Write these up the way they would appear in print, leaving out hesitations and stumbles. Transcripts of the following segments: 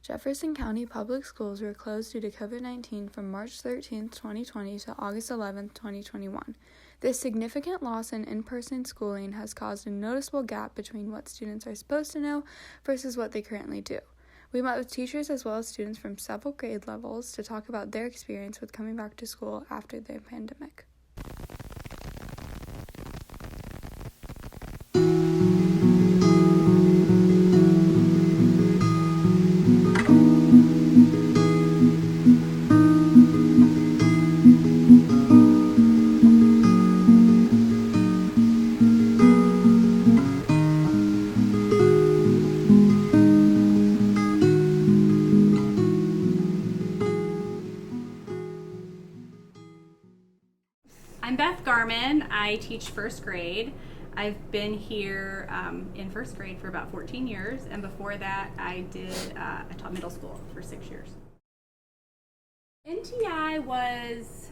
Jefferson County Public Schools were closed due to COVID-19 from March 13, 2020 to August 11, 2021. This significant loss in in-person schooling has caused a noticeable gap between what students are supposed to know versus what they currently do. We met with teachers as well as students from several grade levels to talk about their experience with coming back to school after the pandemic. I'm Beth Garman. I teach first grade. I've been here in first grade for about 14 years, and before that I taught middle school for 6 years. NTI was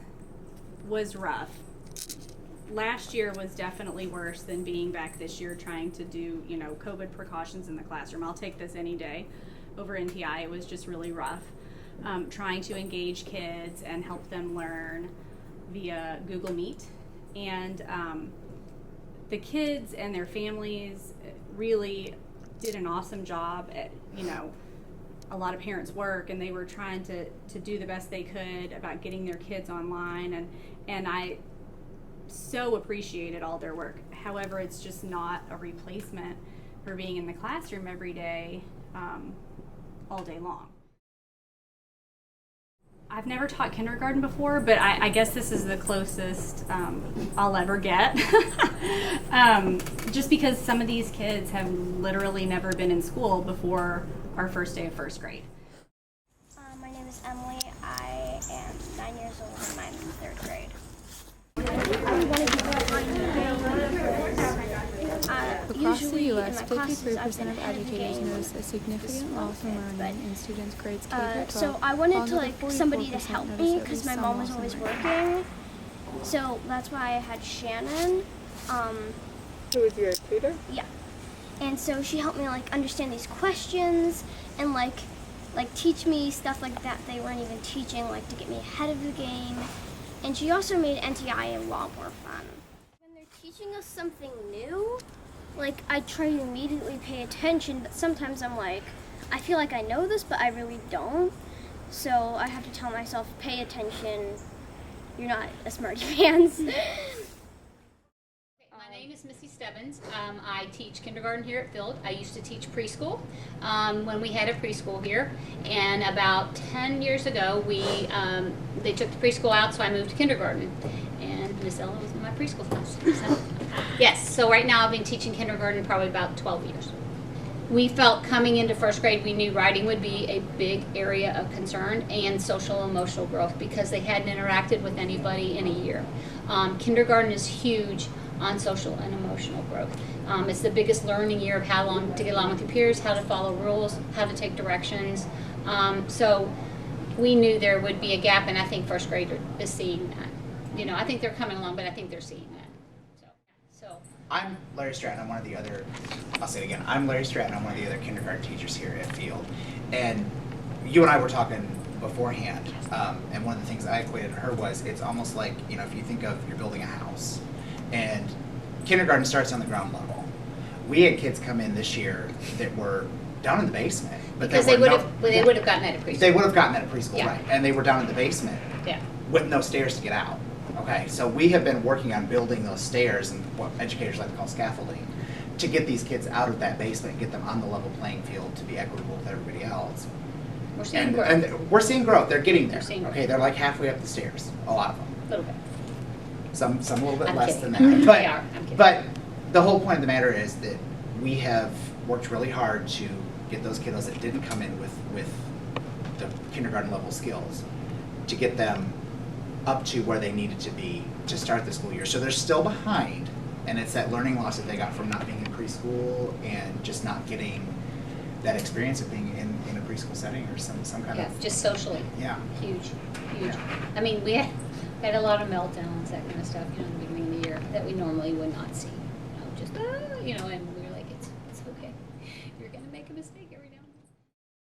rough. Last year was definitely worse than being back this year trying to do, COVID precautions in the classroom. I'll take this any day over NTI. It was just really rough. Trying to engage kids and help them learn via Google Meet, and the kids and their families really did an awesome job at, a lot of parents work, and they were trying to do the best they could about getting their kids online, and I so appreciated all their work. However, it's just not a replacement for being in the classroom every day, all day long. I've never taught kindergarten before, but I guess this is the closest I'll ever get. Just because some of these kids have literally never been in school before our first day of first grade. My name is Emily. I am 9 years old and I'm in third grade. Across the U.S., 53% of educators noticed a significant loss in learning in students' grades K through 12. So I wanted to somebody to help me because my mom was always working. So that's why I had Shannon. Who was your tutor? Yeah. And so she helped me understand these questions and teach me stuff like that they weren't even teaching, to get me ahead of the game. And she also made NTI a lot more fun. When they're teaching us something new, I try to immediately pay attention, but sometimes I'm I feel like I know this, but I really don't. So I have to tell myself, pay attention, you're not a smarty pants. My name is Missy Stebbins. I teach kindergarten here at Field. I used to teach preschool when we had a preschool here, and about 10 years ago they took the preschool out, so I moved to kindergarten, and Miss Ella was in my preschool class. So, yes, so right now I've been teaching kindergarten probably about 12 years. We felt coming into first grade we knew writing would be a big area of concern and social emotional growth because they hadn't interacted with anybody in a year. Kindergarten is huge on social and emotional growth. It's the biggest learning year of how to get along with your peers, how to follow rules, how to take directions. So we knew there would be a gap, and I think first grade is seeing that. I think they're coming along, but I think they're seeing that. So. I'm Larry Stratton. I'm one of the other, I'll say it again, I'm Larry Stratton. I'm one of the other kindergarten teachers here at Field. And you and I were talking beforehand, and one of the things I equated to her was it's almost like, if you think of you're building a house, and kindergarten starts on the ground level. We had kids come in this year that were down in the basement, but because they would have gotten that at preschool. They would have gotten that at preschool, yeah. Right? And they were down in the basement, yeah, with no stairs to get out. Okay, so we have been working on building those stairs and what educators like to call scaffolding to get these kids out of that basement, get them on the level playing field to be equitable with everybody else. We're seeing growth. And we're seeing growth. They're getting there. Okay, they're halfway up the stairs. A lot of them. A little bit. Some a little bit I'm less kidding. than that. But, they are. I'm kidding. But the whole point of the matter is that we have worked really hard to get those kiddos that didn't come in with the kindergarten level skills to get them up to where they needed to be to start the school year. So they're still behind, and it's that learning loss that they got from not being in preschool and just not getting that experience of being in a preschool setting or some kind of just socially. Yeah. Huge. Yeah. I mean, we had a lot of meltdowns, that kind of stuff, in the beginning of the year that we normally would not see. And we were like, it's okay. You're gonna make a mistake every now and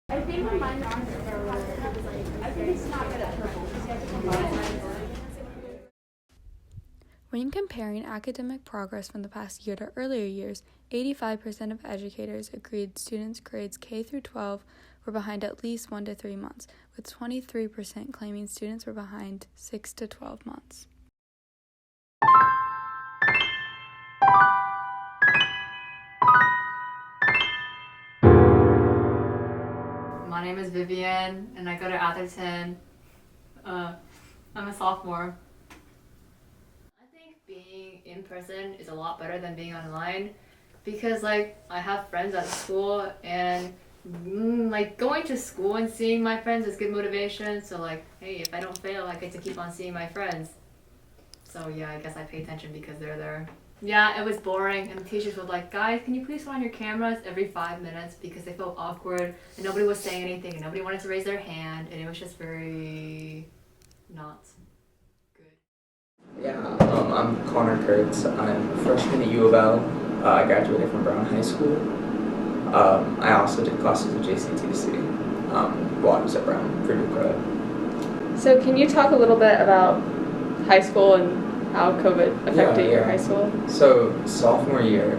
then. When comparing academic progress from the past year to earlier years, 85% of educators agreed students' grades K through 12 were behind at least 1 to 3 months, with 23% claiming students were behind 6 to 12 months. My name is Vivian, and I go to Atherton. I'm a sophomore. I think being in person is a lot better than being online because, like, I have friends at school, and like going to school and seeing my friends is good motivation. So, like, hey, if I don't fail, I get to keep on seeing my friends. So yeah, I guess I pay attention because they're there. Yeah, it was boring, and the teachers were like, guys, can you please turn on your cameras every 5 minutes, because they felt awkward and nobody was saying anything and nobody wanted to raise their hand, and it was just very not good. Yeah, I'm Connor Kurtz. I'm a freshman at U of L. I graduated from Brown High School. I also did classes at JCTC while I was at Brown for new credit. So can you talk a little bit about high school and how COVID affected your high school? So sophomore year,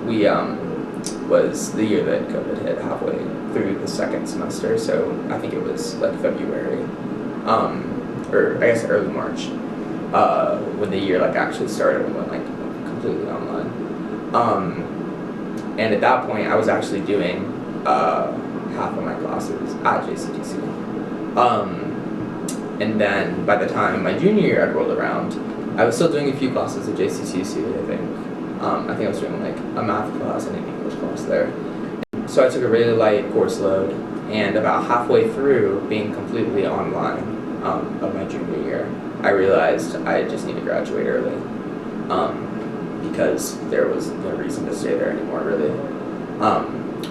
we was the year that COVID hit halfway through the second semester. So I think it was like February, or I guess early March, when the year like actually started and went like completely online. And at that point, I was actually doing half of my classes at JCTC. And then by the time my junior year had rolled around, I was still doing a few classes at JCTC, I think. I think I was doing like a math class and an English class there. So I took a really light course load, and about halfway through being completely online of my junior year, I realized I just need to graduate early because there was no reason to stay there anymore, really.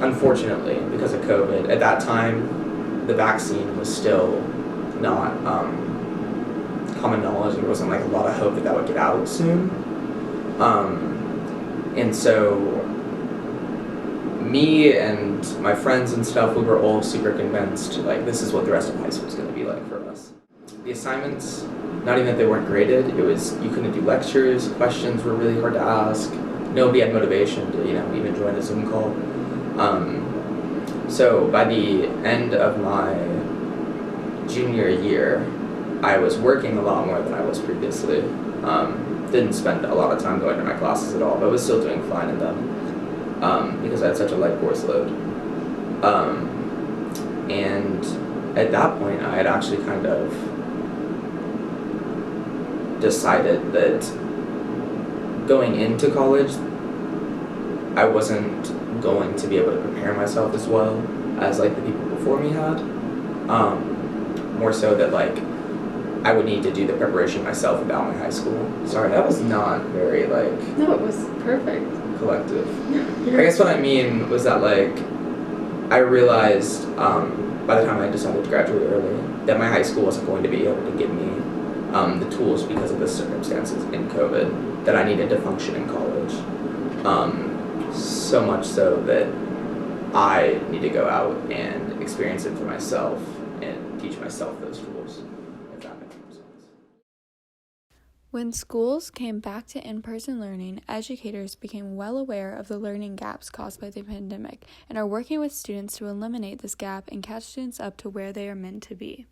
Unfortunately, because of COVID, at that time, the vaccine was still not common knowledge. There wasn't like a lot of hope that would get out soon. And so me and my friends and stuff, we were all super convinced like this is what the rest of high school is going to be like for us. The assignments, not even that they weren't graded, it was you couldn't do lectures, questions were really hard to ask, nobody had motivation to even join a Zoom call. So by the end of my junior year, I was working a lot more than I was previously. Didn't spend a lot of time going to my classes at all, but was still doing fine in them because I had such a light course load. And at that point, I had actually kind of decided that going into college, I wasn't going to be able to prepare myself as well as like the people before me had. More so that like I would need to do the preparation myself about my high school. Sorry, that was not very like No, it was perfect. collective. I guess what I mean was that like I realized by the time I decided to graduate early that my high school wasn't going to be able to give me the tools because of the circumstances in COVID that I needed to function in college. So much so that I need to go out and experience it for myself and teach myself those tools, if that makes sense. When schools came back to in-person learning, educators became well aware of the learning gaps caused by the pandemic and are working with students to eliminate this gap and catch students up to where they are meant to be.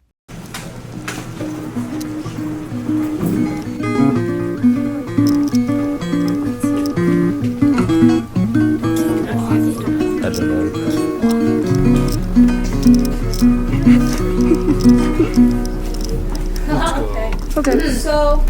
Okay, so